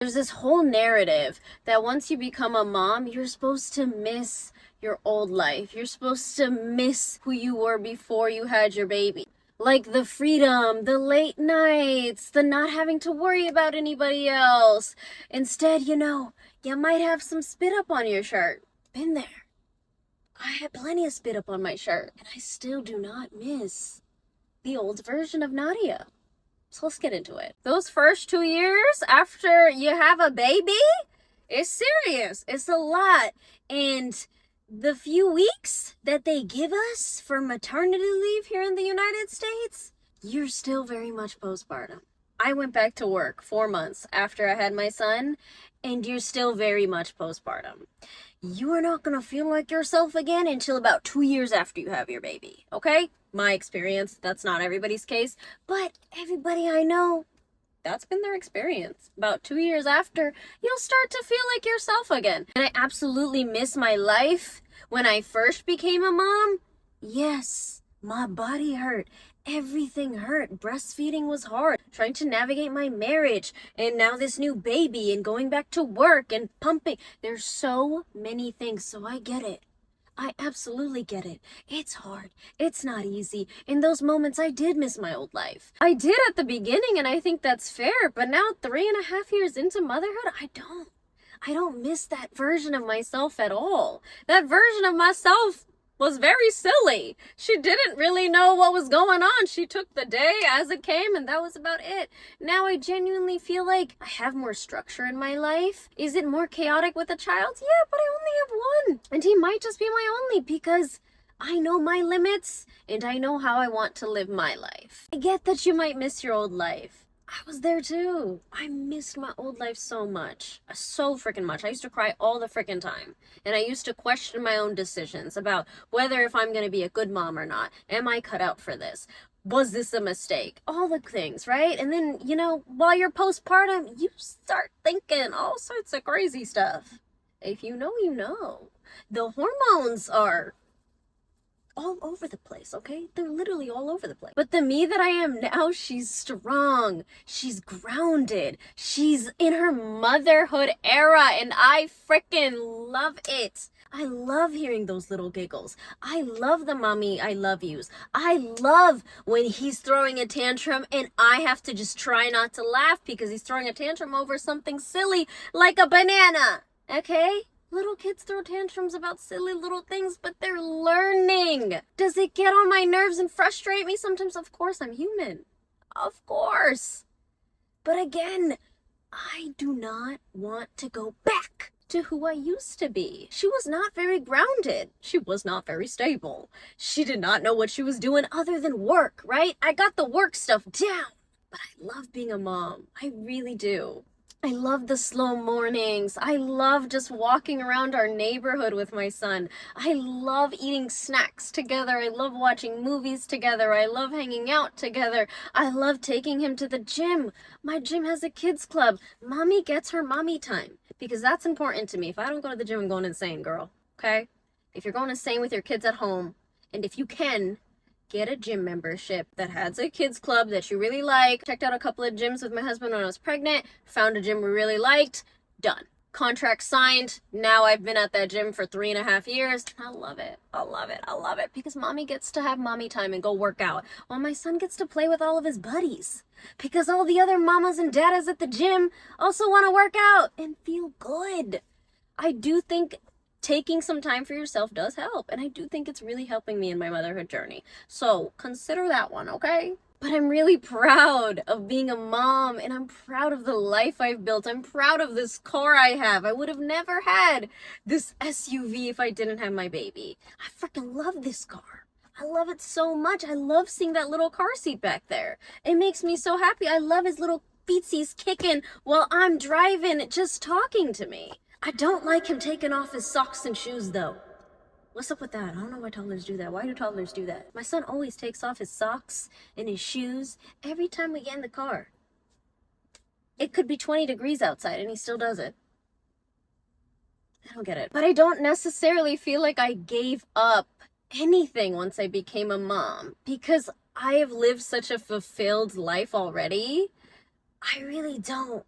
There's this whole narrative that once you become a mom, you're supposed to miss your old life. You're supposed to miss who you were before you had your baby. Like the freedom, the late nights, the not having to worry about anybody else. Instead, you might have some spit up on your shirt. Been there. I had plenty of spit up on my shirt, and I still do not miss the old version of Nadia. So let's get into it. Those first 2 years after you have a baby, it's serious. It's a lot. And the few weeks that they give us for maternity leave here in the United States, you're still very much postpartum. I went back to work 4 months after I had my son, and you're still very much postpartum. You are not going to feel like yourself again until about 2 years after you have your baby, okay? My experience, that's not everybody's case, but everybody I know, that's been their experience. About 2 years after, you'll start to feel like yourself again. And I absolutely miss my life when I first became a mom. Yes, my body hurt. Everything hurt. Breastfeeding was hard. Trying to navigate my marriage and now this new baby and going back to work and pumping. There's so many things, so I get it. I absolutely get it. It's hard. It's not easy. In those moments, I did miss my old life. I did at the beginning, and I think that's fair. But now, 3.5 years into motherhood, I don't miss that version of myself at all. That version of myself was very silly. She didn't really know what was going on. She took the day as it came, and that was about it. Now I genuinely feel like I have more structure in my life. Is it more chaotic with a child? Yeah, but I only have one. And he might just be my only because I know my limits and I know how I want to live my life. I get that you might miss your old life. I was there too. I missed my old life so much. So freaking much. I used to cry all the freaking time. And I used to question my own decisions about whether if I'm going to be a good mom or not. Am I cut out for this? Was this a mistake? All the things, right? And then, while you're postpartum, you start thinking all sorts of crazy stuff. If you know, you know. The hormones are all over the place, okay? They're literally all over the place. But the me that I am now, she's strong. She's grounded. She's in her motherhood era, and I freaking love it. I love hearing those little giggles. I love the mommy I love yous. I love when he's throwing a tantrum and I have to just try not to laugh because he's throwing a tantrum over something silly like a banana, okay? Little kids throw tantrums about silly little things, but they're learning. Does it get on my nerves and frustrate me sometimes? Of course, I'm human. Of course. But again, I do not want to go back to who I used to be. She was not very grounded. She was not very stable. She did not know what she was doing other than work, right? I got the work stuff down. But I love being a mom. I really do. I love the slow mornings. I love just walking around our neighborhood with my son. I love eating snacks together. I love watching movies together. I love hanging out together. I love taking him to the gym. My gym has a kids club. Mommy gets her mommy time because that's important to me. If I don't go to the gym, I'm going insane, girl. Okay? If you're going insane with your kids at home, and if you can, get a gym membership that has a kids club that you really like. Checked out a couple of gyms with my husband when I was pregnant. Found a gym we really liked. Done. Contract signed. Now I've been at that gym for 3.5 years. I love it. I love it. I love it because mommy gets to have mommy time and go work out while my son gets to play with all of his buddies because all the other mamas and daddas at the gym also want to work out and feel good. I do think taking some time for yourself does help, and I do think it's really helping me in my motherhood journey. So consider that one, okay? But I'm really proud of being a mom, and I'm proud of the life I've built. I'm proud of this car I have. I would have never had this SUV if I didn't have my baby. I freaking love this car. I love it so much. I love seeing that little car seat back there. It makes me so happy. I love his little feetsies kicking while I'm driving, just talking to me. I don't like him taking off his socks and shoes, though. What's up with that? I don't know why toddlers do that. Why do toddlers do that? My son always takes off his socks and his shoes every time we get in the car. It could be 20 degrees outside and he still does it. I don't get it. But I don't necessarily feel like I gave up anything once I became a mom because I have lived such a fulfilled life already. I really don't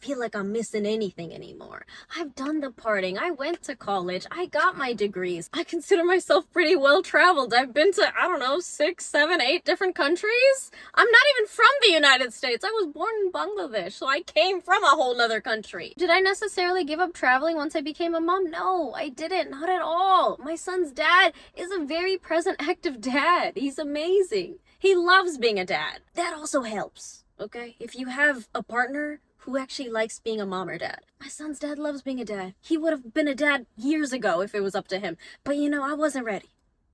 feel like I'm missing anything anymore. I've done the partying. I went to college. I got my degrees. I consider myself pretty well traveled. I've been to, I don't know, 6, 7, 8 different countries. I'm not even from the United States. I was born in Bangladesh, so I came from a whole nother country. Did I necessarily give up traveling once I became a mom? No, I didn't. Not at all. My son's dad is a very present, active dad. He's amazing. He loves being a dad. That also helps, okay? If you have a partner who actually likes being a mom or dad. My son's dad loves being a dad. He would have been a dad years ago if it was up to him. But you know, I wasn't ready.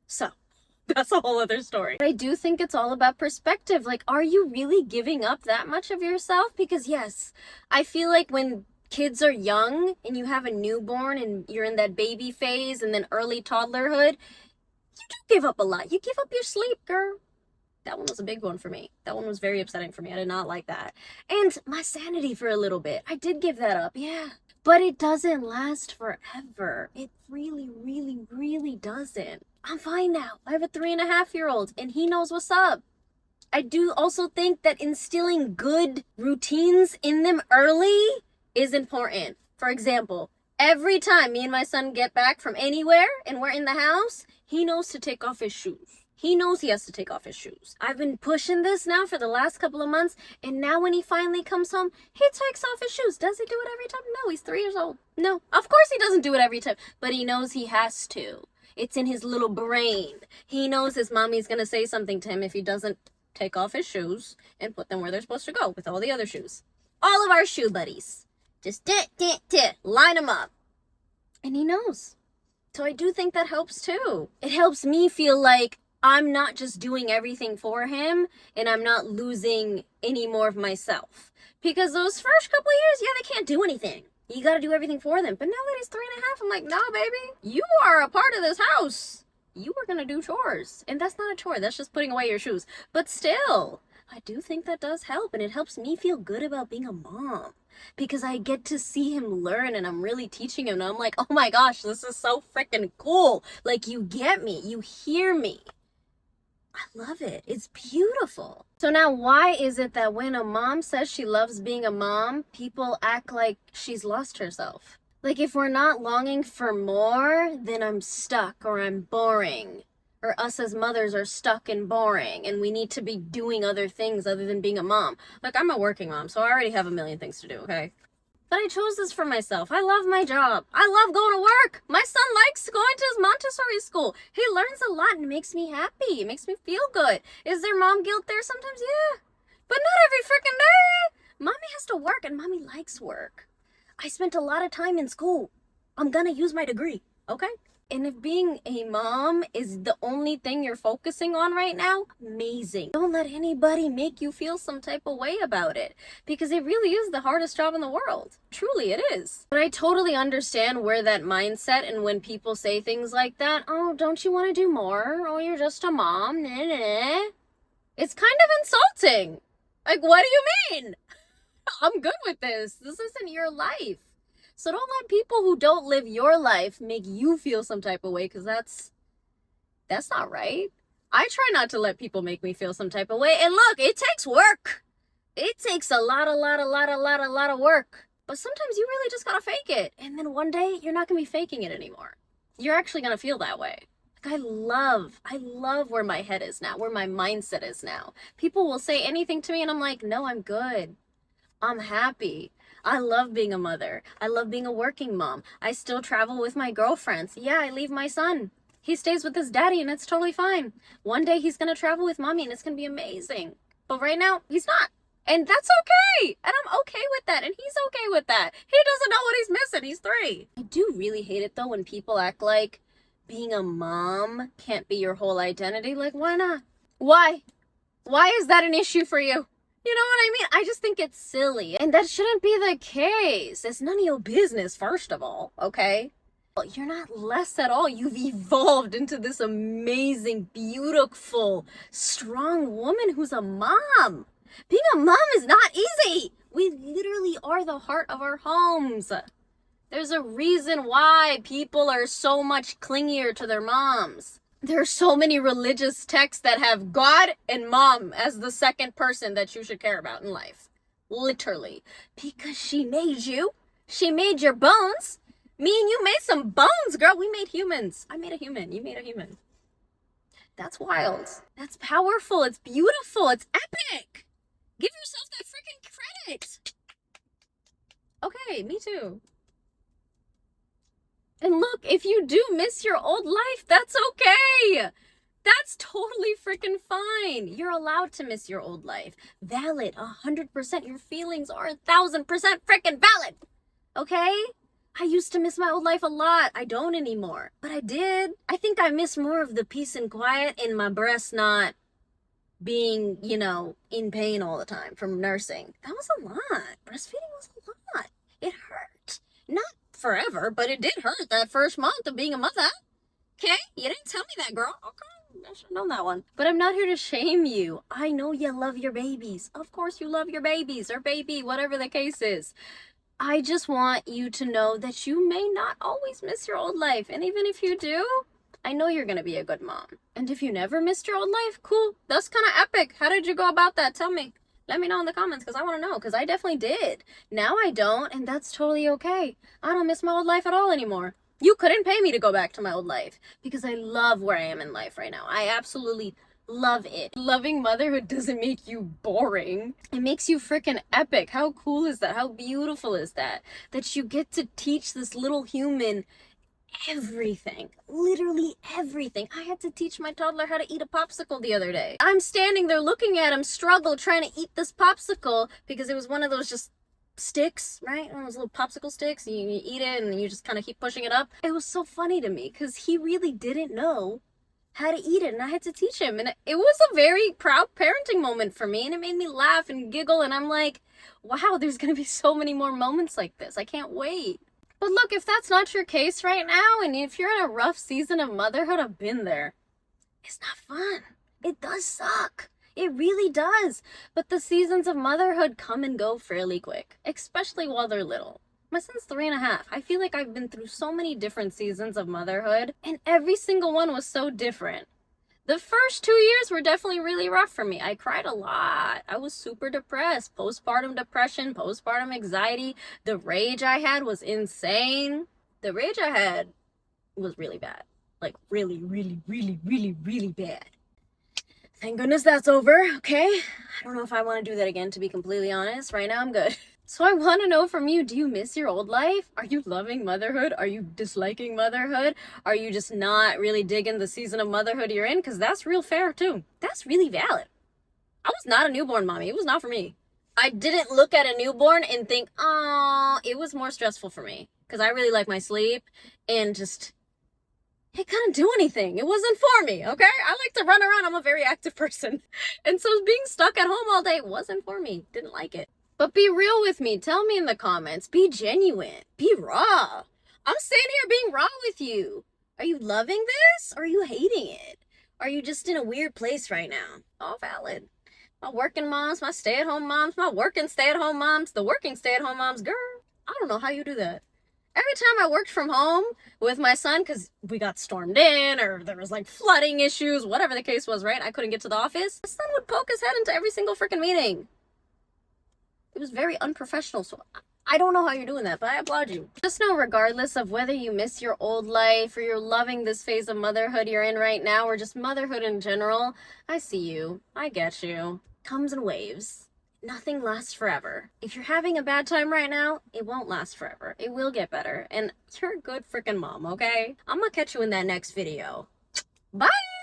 So, that's a whole other story. But I do think it's all about perspective. Like, are you really giving up that much of yourself? Because yes, I feel like when kids are young and you have a newborn and you're in that baby phase and then early toddlerhood, you do give up a lot. You give up your sleep, girl. That one was a big one for me. That one was very upsetting for me. I did not like that. And my sanity for a little bit. I did give that up, yeah. But it doesn't last forever. It really, really, really doesn't. I'm fine now. I have a 3.5-year-old and he knows what's up. I do also think that instilling good routines in them early is important. For example, every time me and my son get back from anywhere and we're in the house, he knows to take off his shoes. He knows he has to take off his shoes. I've been pushing this now for the last couple of months, and now when he finally comes home, he takes off his shoes. Does he do it every time? No, he's 3 years old. No, of course he doesn't do it every time, but he knows he has to. It's in his little brain. He knows his mommy's gonna say something to him if he doesn't take off his shoes and put them where they're supposed to go with all the other shoes. All of our shoe buddies. Just line them up. And he knows. So I do think that helps too. It helps me feel like I'm not just doing everything for him and I'm not losing any more of myself. Because those first couple of years, yeah, they can't do anything. You got to do everything for them. But now that he's 3.5, I'm like, nah, baby, you are a part of this house. You are going to do chores. And that's not a chore. That's just putting away your shoes. But still, I do think that does help. And it helps me feel good about being a mom. Because I get to see him learn and I'm really teaching him. And I'm like, oh my gosh, this is so freaking cool. Like, you get me. You hear me. I love it. It's beautiful. So now why is it that when a mom says she loves being a mom, people act like she's lost herself? Like if we're not longing for more, then I'm stuck or I'm boring. Or us as mothers are stuck and boring and we need to be doing other things other than being a mom. Like I'm a working mom, so I already have a million things to do, okay? But I chose this for myself. I love my job. I love going to work. My son likes going to his Montessori school. He learns a lot and it makes me happy. It makes me feel good. Is there mom guilt there sometimes? Yeah. But not every freaking day. Mommy has to work and mommy likes work. I spent a lot of time in school. I'm gonna use my degree, okay? And if being a mom is the only thing you're focusing on right now, amazing. Don't let anybody make you feel some type of way about it because it really is the hardest job in the world. Truly, it is. But I totally understand where that mindset and when people say things like that, oh, don't you want to do more? Oh, you're just a mom. Nah, nah, nah. It's kind of insulting. Like, what do you mean? I'm good with this. This isn't your life. So don't let people who don't live your life make you feel some type of way because that's not right. I try not to let people make me feel some type of way. And look, it takes work. It takes a lot of work. But sometimes you really just gotta fake it. And then one day you're not gonna be faking it anymore. You're actually gonna feel that way. Like I love where my head is now, where my mindset is now. People will say anything to me and I'm like, no, I'm good. I'm happy. I love being a mother. I love being a working mom. I still travel with my girlfriends. Yeah, I leave my son. He stays with his daddy and it's totally fine. One day he's going to travel with mommy and it's going to be amazing. But right now, he's not. And that's okay. And I'm okay with that. And he's okay with that. He doesn't know what he's missing. He's 3. I do really hate it though when people act like being a mom can't be your whole identity. Like, why not? Why? Why is that an issue for you? You know what I mean? I just think it's silly. And that shouldn't be the case. It's none of your business, first of all, okay? Well, you're not less at all. You've evolved into this amazing, beautiful, strong woman who's a mom. Being a mom is not easy. We literally are the heart of our homes. There's a reason why people are so much clingier to their moms. There are so many religious texts that have God and mom as the second person that you should care about in life. Literally. Because she made you. She made your bones. Me and you made some bones, girl. We made humans. I made a human. You made a human. That's wild. That's powerful. It's beautiful. It's epic. Give yourself that freaking credit. Okay, me too. And look, if you do miss your old life, that's okay. That's totally freaking fine. You're allowed to miss your old life. Valid, 100%. Your feelings are 1,000% freaking valid. Okay? I used to miss my old life a lot. I don't anymore. But I did. I think I miss more of the peace and quiet in my breast not being, in pain all the time from nursing. That was a lot. Breastfeeding was a lot. It hurt. Not forever, but it did hurt that first month of being a mother. Okay? You didn't tell me that, girl. Okay. I should have known that one. But I'm not here to shame you. I know you love your babies. Of course you love your babies or baby, whatever the case is. I just want you to know that you may not always miss your old life. And even if you do, I know you're going to be a good mom. And if you never missed your old life, cool. That's kind of epic. How did you go about that? Tell me. Let me know in the comments because I want to know, because I definitely did. Now I don't, and that's totally okay. I don't miss my old life at all anymore. You couldn't pay me to go back to my old life because I love where I am in life right now. I absolutely love it. Loving motherhood doesn't make you boring. It makes you freaking epic. How cool is that? How beautiful is that? That you get to teach this little human everything. Literally everything. I had to teach my toddler how to eat a popsicle the other day. I'm standing there looking at him struggle trying to eat this popsicle because it was one of those just sticks, right? One of those little popsicle sticks. You eat it and you just kind of keep pushing it up. It was so funny to me because he really didn't know how to eat it, and I had to teach him, and it was a very proud parenting moment for me, and it made me laugh and giggle, and I'm like, wow, there's gonna be so many more moments like this. I can't wait. But look, if that's not your case right now, and if you're in a rough season of motherhood, I've been there. It's not fun. It does suck. It really does. But the seasons of motherhood come and go fairly quick, especially while they're little. My son's 3.5. I feel like I've been through so many different seasons of motherhood, and every single one was so different. The first 2 years were definitely really rough for me. I cried a lot. I was super depressed. Postpartum depression, postpartum anxiety. The rage I had was insane. The rage I had was really bad. Like really, really, really, really, really bad. Thank goodness that's over, okay? I don't know if I want to do that again, to be completely honest. Right now, I'm good. So I want to know from you, do you miss your old life? Are you loving motherhood? Are you disliking motherhood? Are you just not really digging the season of motherhood you're in? Because that's real fair, too. That's really valid. I was not a newborn mommy. It was not for me. I didn't look at a newborn and think, oh, it was more stressful for me. Because I really like my sleep and just... it couldn't do anything. It wasn't for me, okay? I like to run around. I'm a very active person. And so being stuck at home all day wasn't for me. Didn't like it. But be real with me. Tell me in the comments. Be genuine. Be raw. I'm sitting here being raw with you. Are you loving this or are you hating it? Are you just in a weird place right now? All valid. My working moms, my stay-at-home moms, my working stay-at-home moms, the working stay-at-home moms, girl, I don't know how you do that. Every time I worked from home with my son, because we got stormed in or there was like flooding issues, whatever the case was, right? I couldn't get to the office. My son would poke his head into every single freaking meeting. It was very unprofessional, so I don't know how you're doing that, but I applaud you. Just know, regardless of whether you miss your old life or you're loving this phase of motherhood you're in right now or just motherhood in general, I see you. I get you. Comes in waves. Nothing lasts forever. If you're having a bad time right now, it won't last forever. It will get better. And you're a good freaking mom, okay? I'm gonna catch you in that next video. Bye!